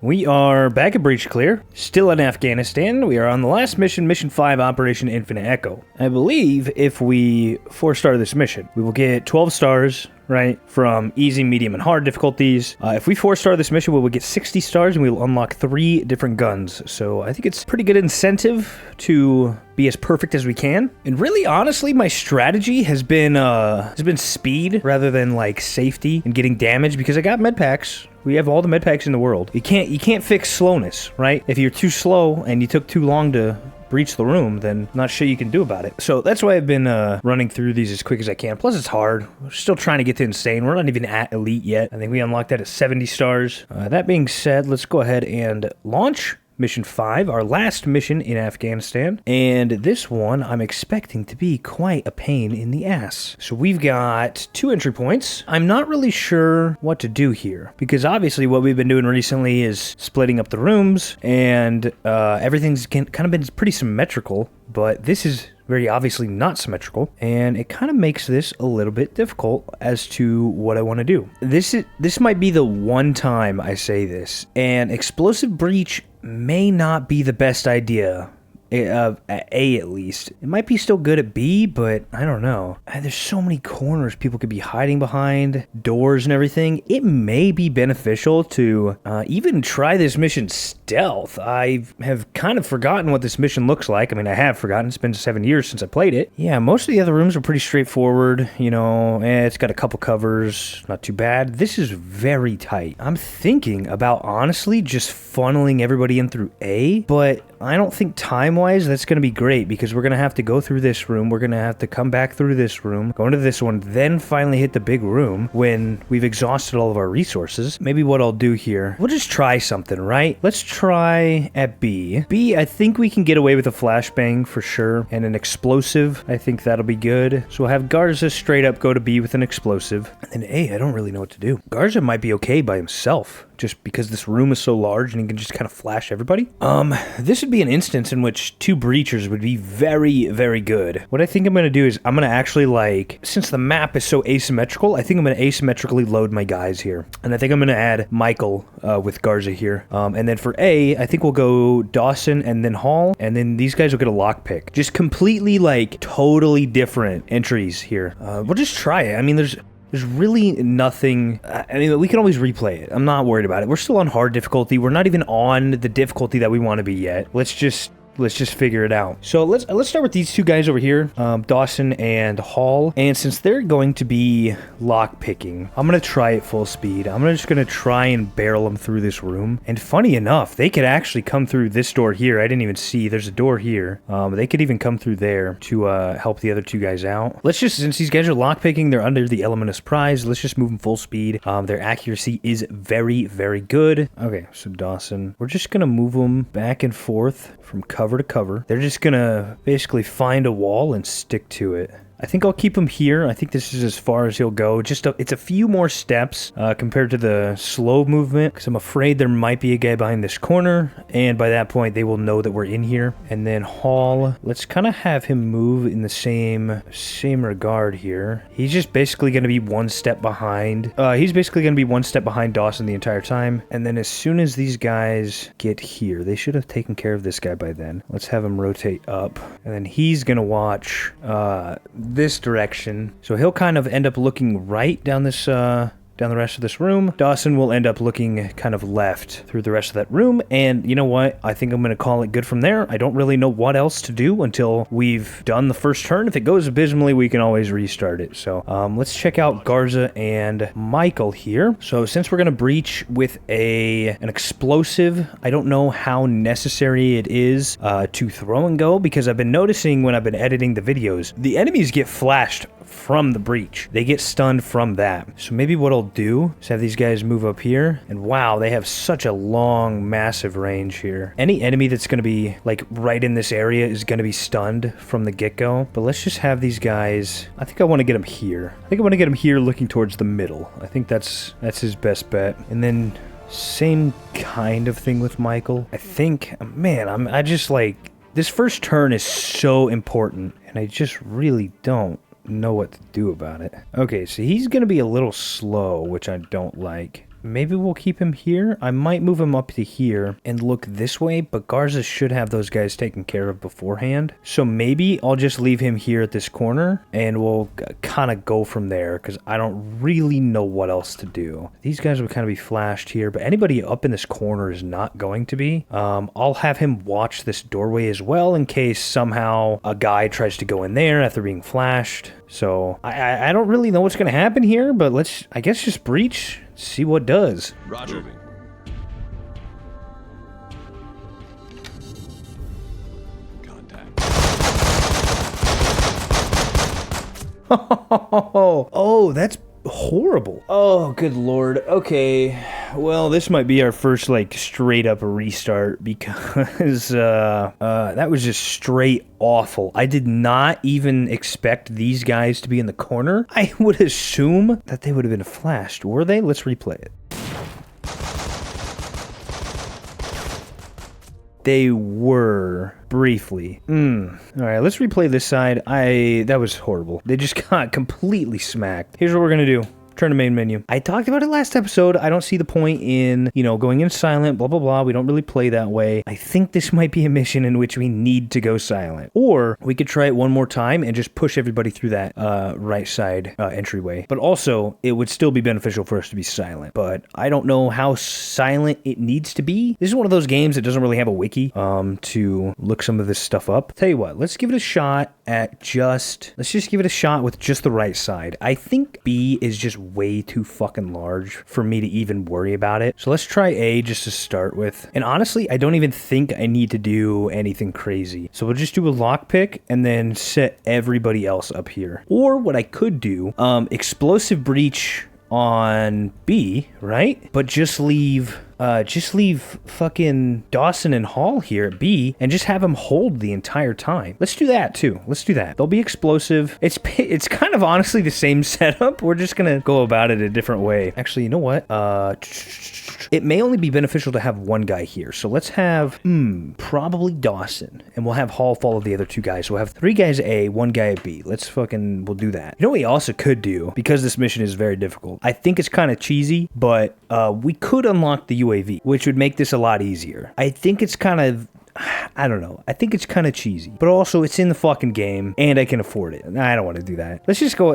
We are back at Breach Clear, still in Afghanistan. We are on the last mission, Mission 5, Operation Infinite Echo. I believe if we 4-star this mission, we will get 12 stars, right, from easy, medium, and hard difficulties. If we 4-star this mission, we will get 60 stars, and we will unlock 3 different guns. So I think it's pretty good incentive to be as perfect as we can. And really, honestly, my strategy has been speed rather than like safety and getting damage, because I got med packs. We have all the med packs in the world. You can't fix slowness, right? If you're too slow and you took too long to breach the room, then not sure you can do about it. So that's why I've been running through these as quick as I can. Plus it's hard. We're still trying to get to insane. We're not even at elite yet. I think we unlocked that at 70 stars. That being said, let's go ahead and launch Mission 5, our last mission in Afghanistan. And this one I'm expecting to be quite a pain in the ass. So we've got 2 entry points. I'm not really sure what to do here, because obviously what we've been doing recently is splitting up the rooms, and everything's kind of been pretty symmetrical, but this is very obviously not symmetrical, and it kind of makes this a little bit difficult as to what I want to do. This might be the one time I say this, and explosive breach may not be the best idea. At A, at least. It might be still good at B, but I don't know. There's so many corners people could be hiding behind, doors and everything. It may be beneficial to even try this mission stealth. I have kind of forgotten what this mission looks like. I mean, I have forgotten. It's been 7 years since I played it. Yeah, most of the other rooms are pretty straightforward. You know, it's got a couple covers. Not too bad. This is very tight. I'm thinking about, honestly, just funneling everybody in through A, but I don't think time-wise that's going to be great, because we're going to have to go through this room, we're going to have to come back through this room, go into this one, then finally hit the big room when we've exhausted all of our resources. Maybe what I'll do here, we'll just try something, right? Let's try at B. B, I think we can get away with a flashbang for sure, and an explosive. I think that'll be good. So we'll have Garza straight up go to B with an explosive. And then A, I don't really know what to do. Garza might be okay by himself, just because this room is so large and he can just kind of flash everybody. This would be an instance in which 2 breachers would be very, very good. What I think I'm going to do is I'm going to actually, like, since the map is so asymmetrical, I think I'm going to asymmetrically load my guys here. And I think I'm going to add Michael with Garza here. And then for A, I think we'll go Dawson and then Hall, and then these guys will get a lockpick. Just completely, like, totally different entries here. We'll just try it. I mean, there's really nothing. I mean, we can always replay it. I'm not worried about it. We're still on hard difficulty. We're not even on the difficulty that we want to be yet. Let's just figure it out. So let's start with these 2 guys over here, Dawson and Hall. And since they're going to be lock picking, I'm gonna try at full speed. I'm just gonna try and barrel them through this room. And funny enough, they could actually come through this door here. I didn't even see. There's a door here. They could even come through there to help the other 2 guys out. Let's just, since these guys are lock picking, they're under the element of surprise. Let's just move them full speed. Their accuracy is very, very good. Okay, so Dawson, we're just gonna move them back and forth from cover to cover. They're just gonna basically find a wall and stick to it. I think I'll keep him here. I think this is as far as he'll go. It's a few more steps compared to the slow movement, because I'm afraid there might be a guy behind this corner, and by that point they will know that we're in here. And then Hall, let's kind of have him move in the same regard here. He's just basically going to be 1 step behind. He's basically going to be 1 step behind Dawson the entire time. And then as soon as these guys get here, they should have taken care of this guy by then. Let's have him rotate up, and then he's going to watch this direction. So he'll kind of end up looking right down this down the rest of this room. Dawson will end up looking kind of left through the rest of that room. And you know what? I think I'm going to call it good from there. I don't really know what else to do until we've done the first turn. If it goes abysmally, we can always restart it. So let's check out Garza and Michael here. So since we're going to breach with an explosive, I don't know how necessary it is to throw and go, because I've been noticing when I've been editing the videos, the enemies get flashed from the breach. They get stunned from that. So maybe what I'll do is have these guys move up here, and wow, they have such a long, massive range here. Any enemy that's going to be like right in this area is going to be stunned from the get-go. But let's just have these guys, I think I want to get them here. I think I want to get them here looking towards the middle. I think that's his best bet. And then same kind of thing with Michael. I think, man, I just like, this first turn is so important, and I just really don't know what to do about it. Okay, so he's gonna be a little slow, which I don't like. maybe we'll keep him here. I might move him up to here and look this way, but Garza should have those guys taken care of beforehand. So maybe I'll just leave him here at this corner and we'll kind of go from there because I don't really know what else to do. These guys would kind of be flashed here, but anybody up in this corner is not going to be. I'll have him watch this doorway as well in case somehow a guy tries to go in there after being flashed. So I don't really know what's going to happen here, but let's, I guess, just breach, see what does. Roger. Contact. Oh, that's horrible. Oh, good lord. Okay, well, this might be our first like straight up restart because that was just straight awful. I did not even expect these guys to be in the corner. I would assume that they would have been flashed. Were they? Let's replay it. They were briefly. All right, let's replay this side. That was horrible. They just got completely smacked. Here's what we're gonna do. Turn to main menu. I talked about it last episode. I don't see the point in, going in silent, blah, blah, blah. We don't really play that way. I think this might be a mission in which we need to go silent. Or we could try it one more time and just push everybody through that right side entryway. But also, it would still be beneficial for us to be silent. But I don't know how silent it needs to be. This is one of those games that doesn't really have a wiki to look some of this stuff up. Tell you what, let's give it a shot let's just give it a shot with just the right side. I think B is just way too fucking large for me to even worry about it. So let's try A just to start with. And honestly, I don't even think I need to do anything crazy. So we'll just do a lockpick and then set everybody else up here. Or what I could do, explosive breach on B, right? But just leave fucking Dawson and Hall here at B and just have them hold the entire time. Let's do that too. Let's do that. They'll be explosive. It's kind of honestly the same setup. We're just gonna go about it a different way. Actually, you know what? It may only be beneficial to have one guy here. So let's have, probably Dawson. And we'll have Hall follow the other two guys. So we'll have 3 guys A, 1 guy at B. We'll do that. You know what we also could do? Because this mission is very difficult. I think it's kind of cheesy, but we could unlock the UAV, which would make this a lot easier. I think it's kind of, I don't know. I think it's kind of cheesy, but also it's in the fucking game and I can afford it. I don't want to do that. Let's just go.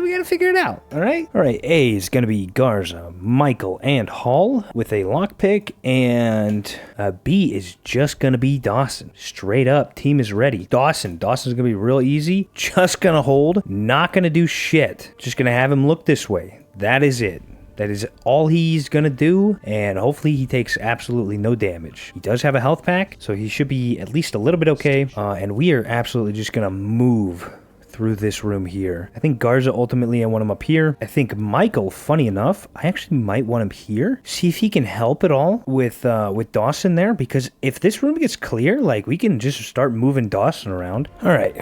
We gotta figure it out. All right. A is gonna be Garza, Michael, and Hall with a lockpick, and B is just gonna be Dawson. Straight up, team is ready. Dawson's gonna be real easy. Just gonna hold. Not gonna do shit. Just gonna have him look this way. That is it. That is all he's gonna do, and hopefully he takes absolutely no damage. He does have a health pack, so he should be at least a little bit okay, and we are absolutely just gonna move through this room here. I think Garza, ultimately, I want him up here. I think Michael, funny enough, I actually might want him here. See if he can help at all with Dawson there, because if this room gets clear, like, we can just start moving Dawson around. All right.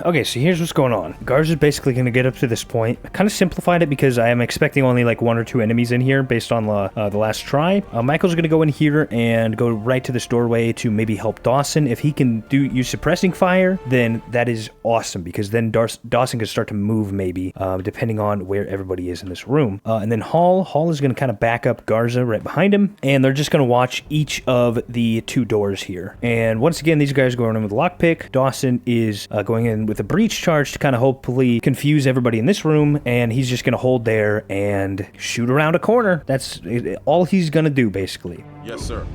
Okay, so here's what's going on. Garza's basically going to get up to this point. I kind of simplified it because I am expecting only like 1 or 2 enemies in here based on the last try. Michael's going to go in here and go right to this doorway to maybe help Dawson. If he can use suppressing fire, then that is awesome, because then Dawson can start to move maybe, depending on where everybody is in this room. And then Hall is going to kind of back up Garza right behind him, and they're just going to watch each of the 2 doors here. And once again, these guys are going in with a lockpick. Dawson is going in with a breach charge to kind of hopefully confuse everybody in this room, and he's just going to hold there and shoot around a corner. That's all he's going to do, basically. Yes, sir.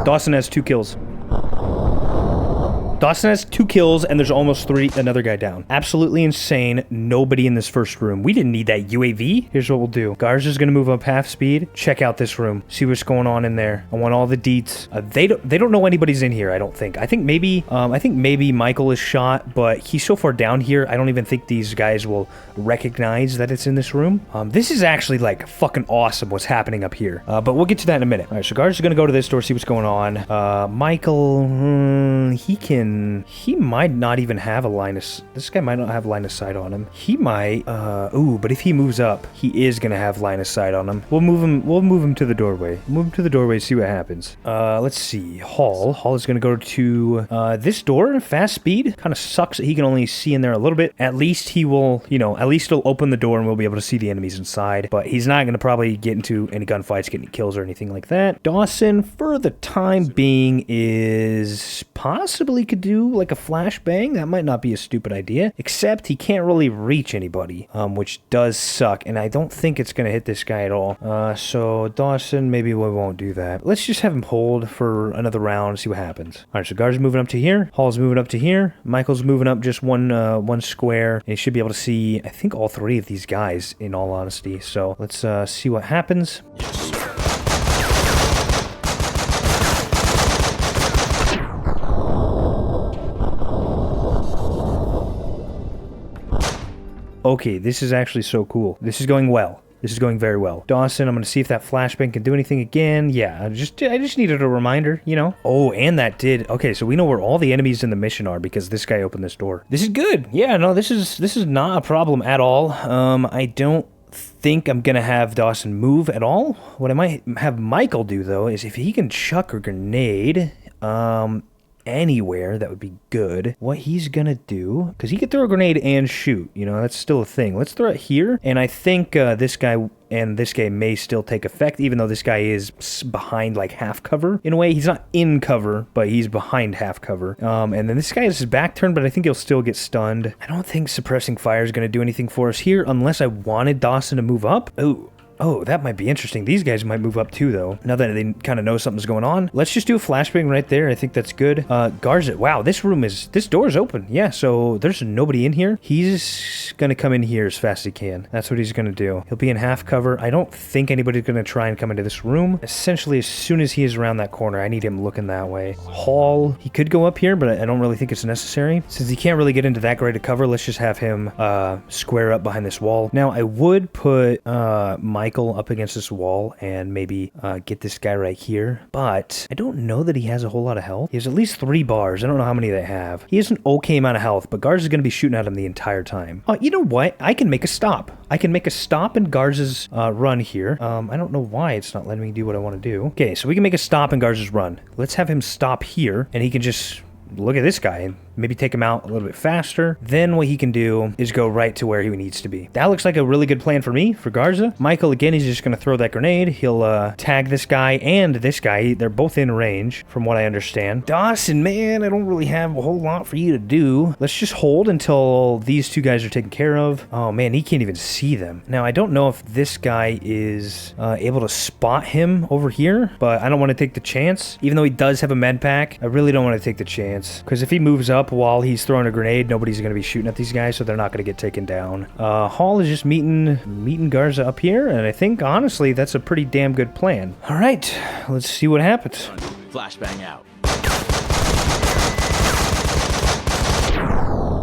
Dawson has 2 kills. Dawson has 2 kills, and there's almost 3, another guy down. Absolutely insane. Nobody in this first room. We didn't need that UAV. Here's what we'll do. Garza's gonna move up half speed. Check out this room. See what's going on in there. I want all the deets. They don't know anybody's in here, I don't think. I think maybe Michael is shot, but he's so far down here, I don't even think these guys will recognize that it's in this room. This is actually like fucking awesome what's happening up here. But we'll get to that in a minute. All right, so Garza's gonna go to this door, see what's going on. Michael, he can Dawson, he might not even have a line of... This guy might not have line of sight on him. He might... Ooh, but if he moves up, he is gonna have line of sight on him. We'll move him to the doorway. Move him to the doorway, see what happens. Let's see. Hall is gonna go to this door, fast speed. Kind of sucks that he can only see in there a little bit. At least he will, you know, at least he'll open the door and we'll be able to see the enemies inside. But he's not gonna probably get into any gunfights, get any kills or anything like that. Dawson, for the time being, is possibly could do like a flashbang. That might not be a stupid idea, except he can't really reach anybody, which does suck. And I don't think it's gonna hit this guy at all. So Dawson, maybe we won't do that. Let's just have him hold for another round, see what happens. All right, so Guard's moving up to here. Hall's moving up to here. Michael's moving up just one square. And he should be able to see, I think, all three of these guys, in all honesty. So let's see what happens. Okay, this is actually so cool. This is going well. This is going very well. Dawson, I'm going to see if that flashbang can do anything again. Yeah, I just needed a reminder, you know? Oh, and that did. Okay, so we know where all the enemies in the mission are because this guy opened this door. This is good. Yeah, no, this is not a problem at all. I don't think I'm going to have Dawson move at all. What I might have Michael do, though, is if he can chuck a grenade, anywhere, that would be good. What he's gonna do, because he could throw a grenade and shoot, you know, that's still a thing. Let's throw it here, and I think this guy and this guy may still take effect, even though this guy is behind like half cover. In a way, he's not in cover, but he's behind half cover. And then this guy has his back turned, but I think he'll still get stunned. I don't think suppressing fire is gonna do anything for us here, unless I wanted Dawson to move up. Oh, that might be interesting. These guys might move up too, though. Now that they kind of know something's going on. Let's just do a flashbang right there. I think that's good. Garza. Wow, this door is open. Yeah, so there's nobody in here. He's going to come in here as fast as he can. That's what he's going to do. He'll be in half cover. I don't think anybody's going to try and come into this room. Essentially, as soon as he is around that corner, I need him looking that way. Hall. He could go up here, but I don't really think it's necessary. Since he can't really get into that great a cover, let's just have him square up behind this wall. Now, I would put Michael up against this wall and maybe get this guy right here, but I don't know that he has a whole lot of health. He has at least 3 bars. I don't know how many they have. He has an okay amount of health, but Garza's going to be shooting at him the entire time. You know what? I can make a stop. I can make a stop in Garza's run here. I don't know why it's not letting me do what I want to do. Okay, so we can make a stop in Garza's run. Let's have him stop here, and he can just look at this guy and maybe take him out a little bit faster. Then what he can do is go right to where he needs to be. That looks like a really good plan for me, for Garza. Michael, again, he's just going to throw that grenade. He'll tag this guy and this guy. They're both in range, from what I understand. Dawson, man, I don't really have a whole lot for you to do. Let's just hold until these two guys are taken care of. Oh, man, he can't even see them. Now, I don't know if this guy is able to spot him over here, but I don't want to take the chance. Even though he does have a med pack, I really don't want to take the chance, because if he moves up while he's throwing a grenade, nobody's going to be shooting at these guys, so they're not going to get taken down. Hall is just meeting Garza up here, and I think, honestly, that's a pretty damn good plan. All right, let's see what happens. Flashbang out.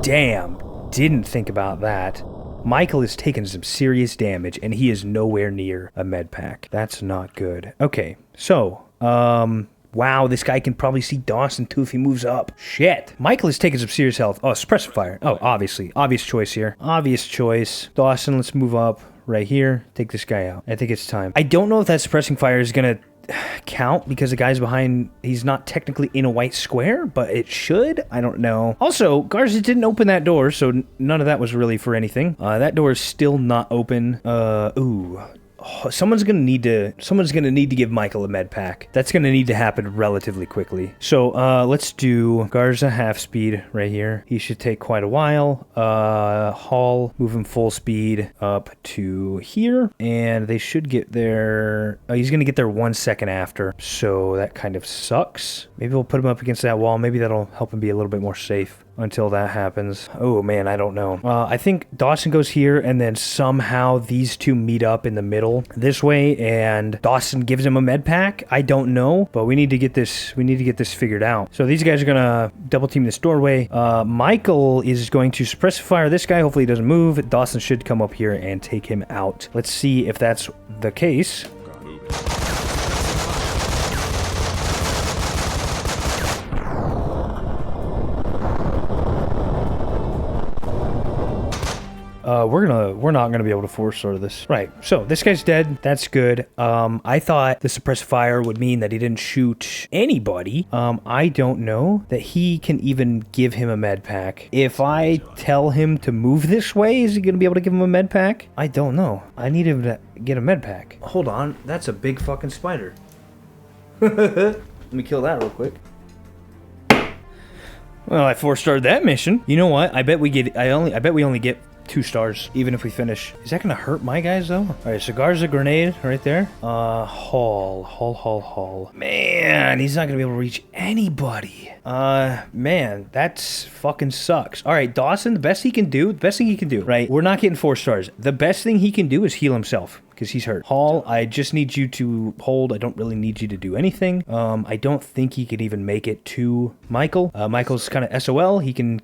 Damn, didn't think about that. Michael is taking some serious damage, and he is nowhere near a med pack. That's not good. Okay, so, wow, this guy can probably see Dawson too if he moves up. Shit. Michael is taking some serious health. Oh, suppressive fire. Oh, obviously. Obvious choice here. Obvious choice. Dawson, let's move up right here. Take this guy out. I think it's time. I don't know if that suppressing fire is going to count because the guy's behind, he's not technically in a white square, but it should. I don't know. Also, Garza didn't open that door, so none of that was really for anything. That door is still not open. Ooh. Someone's gonna need to give Michael a med pack. That's gonna need to happen relatively quickly. So let's do Garza half speed right here. He should take quite a while. Hall, move him full speed up to here, and they should get there. He's gonna get there 1 second after, so that kind of sucks. Maybe we'll put him up against that wall. Maybe that'll help him be a little bit more safe until that happens. Oh man, I don't know. I think Dawson goes here, and then somehow these two meet up in the middle this way, and Dawson gives him a med pack. I don't know, but we need to get this figured out. So these guys are gonna double team this doorway. Michael is going to suppress fire this guy. Hopefully he doesn't move. Dawson should come up here and take him out. Let's see if that's the case. we're not gonna be able to 4-star this. Right. So this guy's dead. That's good. I thought the suppressed fire would mean that he didn't shoot anybody. I don't know that he can even give him a med pack. If I tell him to move this way, is he gonna be able to give him a med pack? I don't know. I need him to get a med pack. Hold on. That's a big fucking spider. Let me kill that real quick. Well, I 4-starred that mission. You know what? I bet we only get 2 stars, even if we finish. Is that gonna hurt my guys though? All right, so Garza grenade right there. Hall. Man, he's not gonna be able to reach anybody. Man, that's fucking sucks. All right, Dawson, the best thing he can do, right? We're not getting 4 stars. The best thing he can do is heal himself, because he's hurt. Hall, I just need you to hold. I don't really need you to do anything. I don't think he could even make it to Michael. Michael's kind of SOL. He can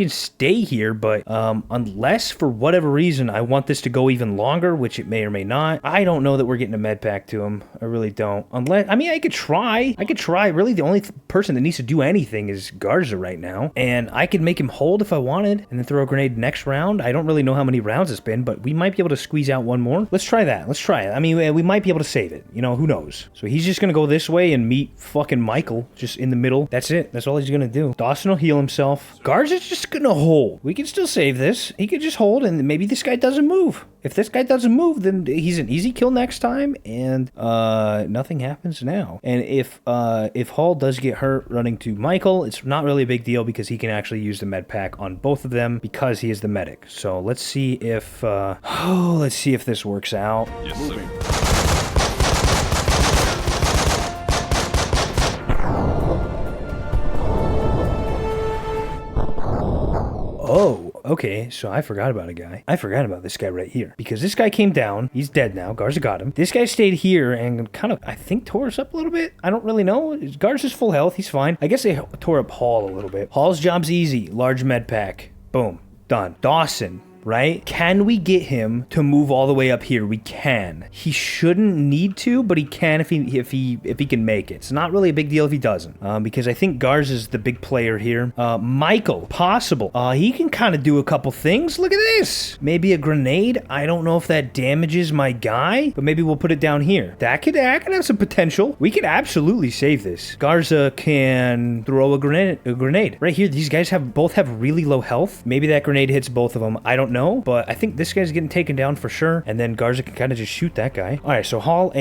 stay here, but unless for whatever reason I want this to go even longer, which it may or may not, I don't know that we're getting a med pack to him. I really don't. Unless, I mean, I could try. Really, the only person that needs to do anything is Garza right now, and I could make him hold if I wanted, and then throw a grenade next round. I don't really know how many rounds it's been, but we might be able to squeeze out one more. Let's try that. Let's try it. I mean, we might be able to save it. You know, who knows? So he's just going to go this way and meet fucking Michael just in the middle. That's it. That's all he's going to do. Dawson will heal himself. Garza's just going to hold. We can still save this. He could just hold, and maybe this guy doesn't move. If this guy doesn't move, then he's an easy kill next time, and nothing happens now. And if Hall does get hurt running to Michael, it's not really a big deal because he can actually use the med pack on both of them because he is the medic. So let's see if this works out. Yes, sir. Oh, okay, so I forgot about a guy. I forgot about this guy right here. Because this guy came down. He's dead now. Garza got him. This guy stayed here and kind of, I think, tore us up a little bit. I don't really know. Garza's full health. He's fine. I guess they tore up Hall a little bit. Hall's job's easy. Large med pack. Boom. Done. Dawson. Right? Can we get him to move all the way up here? We can. He shouldn't need to, but he can if he can make it. It's not really a big deal if he doesn't, because I think Garza's the big player here. Michael, possible. He can kind of do a couple things. Look at this. Maybe a grenade. I don't know if that damages my guy, but maybe we'll put it down here. That could have some potential. We could absolutely save this. Garza can throw a grenade. Right here, these guys both have really low health. Maybe that grenade hits both of them. I don't know. But I think this guy's getting taken down for sure, and then Garza can kind of just shoot that guy. All right, so Hall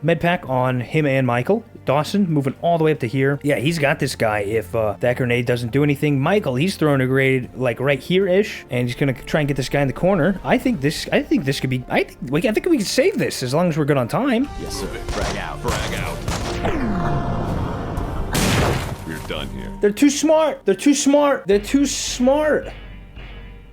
med pack on him and Michael. Dawson moving all the way up to here. Yeah, he's got this guy if that grenade doesn't do anything. Michael, he's throwing a grenade like right here-ish, and he's gonna try and get this guy in the corner. I think this could be. I think we can save this as long as we're good on time. Yes, sir. Frag out. We're done here. They're too smart.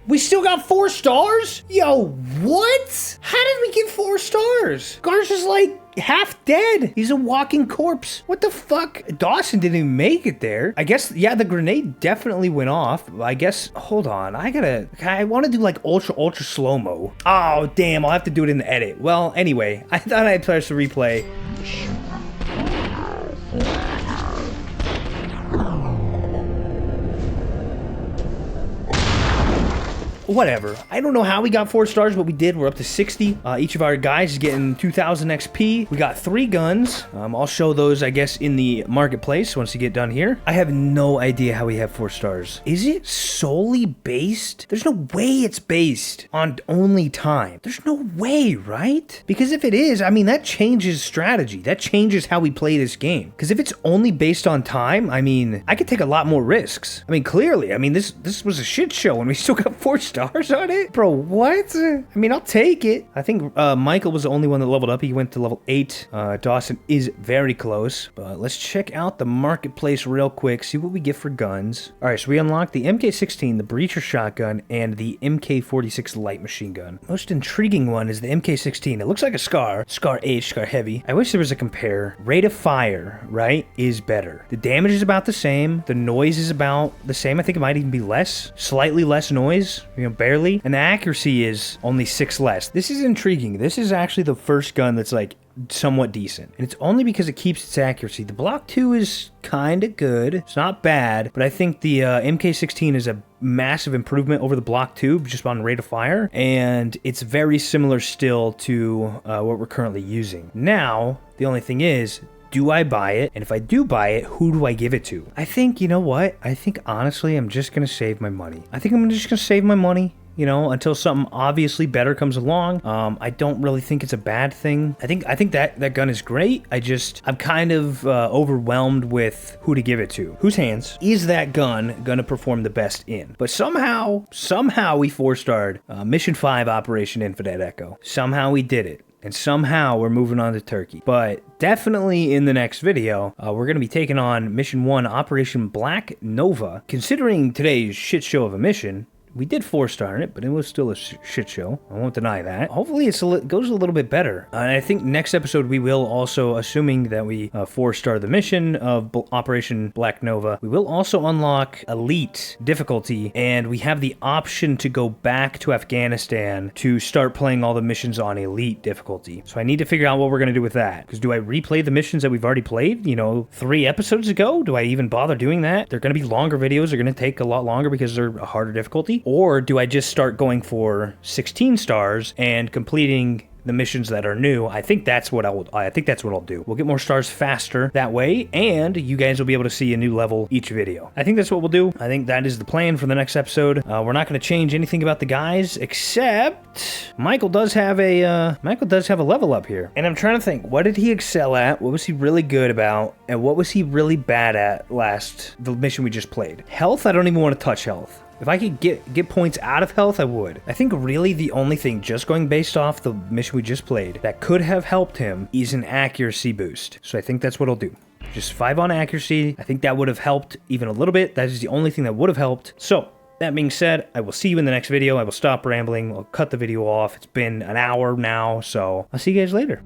We still got 4 stars? Yo, what? How did we get 4 stars? Garza's like half dead. He's a walking corpse. What the fuck? Dawson didn't even make it there. I guess, yeah, the grenade definitely went off. I guess, hold on. I want to do like ultra slow-mo. Oh, damn, I'll have to do it in the edit. Well, anyway, I thought I'd press the replay. Whatever. I don't know how we got 4 stars, but we did. We're up to 60. Each of our guys is getting 2,000 XP. We got 3 guns. I'll show those, I guess, in the marketplace once you get done here. I have no idea how we have 4 stars. Is it solely based? There's no way it's based on only time. There's no way, right? Because if it is, I mean, that changes strategy. That changes how we play this game. Because if it's only based on time, I mean, I could take a lot more risks. I mean, clearly, I mean, this was a shit show and we still got 4 stars on it? Bro, what? I mean, I'll take it. I think Michael was the only one that leveled up. He went to level 8. Dawson is very close. But let's check out the marketplace real quick, see what we get for guns. All right, so we unlocked the MK16, the breacher shotgun, and the MK46 light machine gun. Most intriguing one is the MK16. It looks like a Scar H, Scar Heavy. I wish there was a compare. Rate of fire, right, is better. The damage is about the same. The noise is about the same. I think it might even be less. Slightly less noise. You know, barely. And the accuracy is only 6 less. This is intriguing. This is actually the first gun that's like somewhat decent. And it's only because it keeps its accuracy. The Block 2 is kind of good. It's not bad, but I think the MK16 is a massive improvement over the Block 2 just on rate of fire, and it's very similar still to what we're currently using. Now, the only thing is, do I buy it? And if I do buy it, who do I give it to? I think, you know what? I think honestly, I'm just going to save my money. I think I'm just going to save my money, you know, until something obviously better comes along. I don't really think it's a bad thing. I think that gun is great. I'm kind of overwhelmed with who to give it to. Whose hands is that gun gonna perform the best in? But somehow we 4-starred Mission 5 Operation Infinite Echo. Somehow we did it. And somehow we're moving on to Turkey. But definitely in the next video, we're going to be taking on Mission 1 Operation Black Nova. Considering today's shit show of a mission, we did 4-star in it, but it was still a shit show. I won't deny that. Hopefully it goes a little bit better. And I think next episode we will also, assuming that we 4-star the mission of Operation Black Nova, we will also unlock Elite difficulty, and we have the option to go back to Afghanistan to start playing all the missions on Elite difficulty. So I need to figure out what we're going to do with that. Because do I replay the missions that we've already played, 3 episodes ago? Do I even bother doing that? They're going to be longer videos. They're going to take a lot longer because they're a harder difficulty. Or do I just start going for 16 stars and completing the missions that are new? I think that's what I'll do. We'll get more stars faster that way, and you guys will be able to see a new level each video. I think that's what we'll do. I think that is the plan for the next episode. We're not going to change anything about the guys, except Michael does have a level up here. And I'm trying to think, what did he excel at? What was he really good about? And what was he really bad at the mission we just played? Health, I don't even want to touch health. If I could get points out of health, I would. I think really the only thing, just going based off the mission we just played, that could have helped him is an accuracy boost. So I think that's what I'll do. Just 5 on accuracy. I think that would have helped even a little bit. That is the only thing that would have helped. So that being said, I will see you in the next video. I will stop rambling. I'll cut the video off. It's been an hour now, so I'll see you guys later.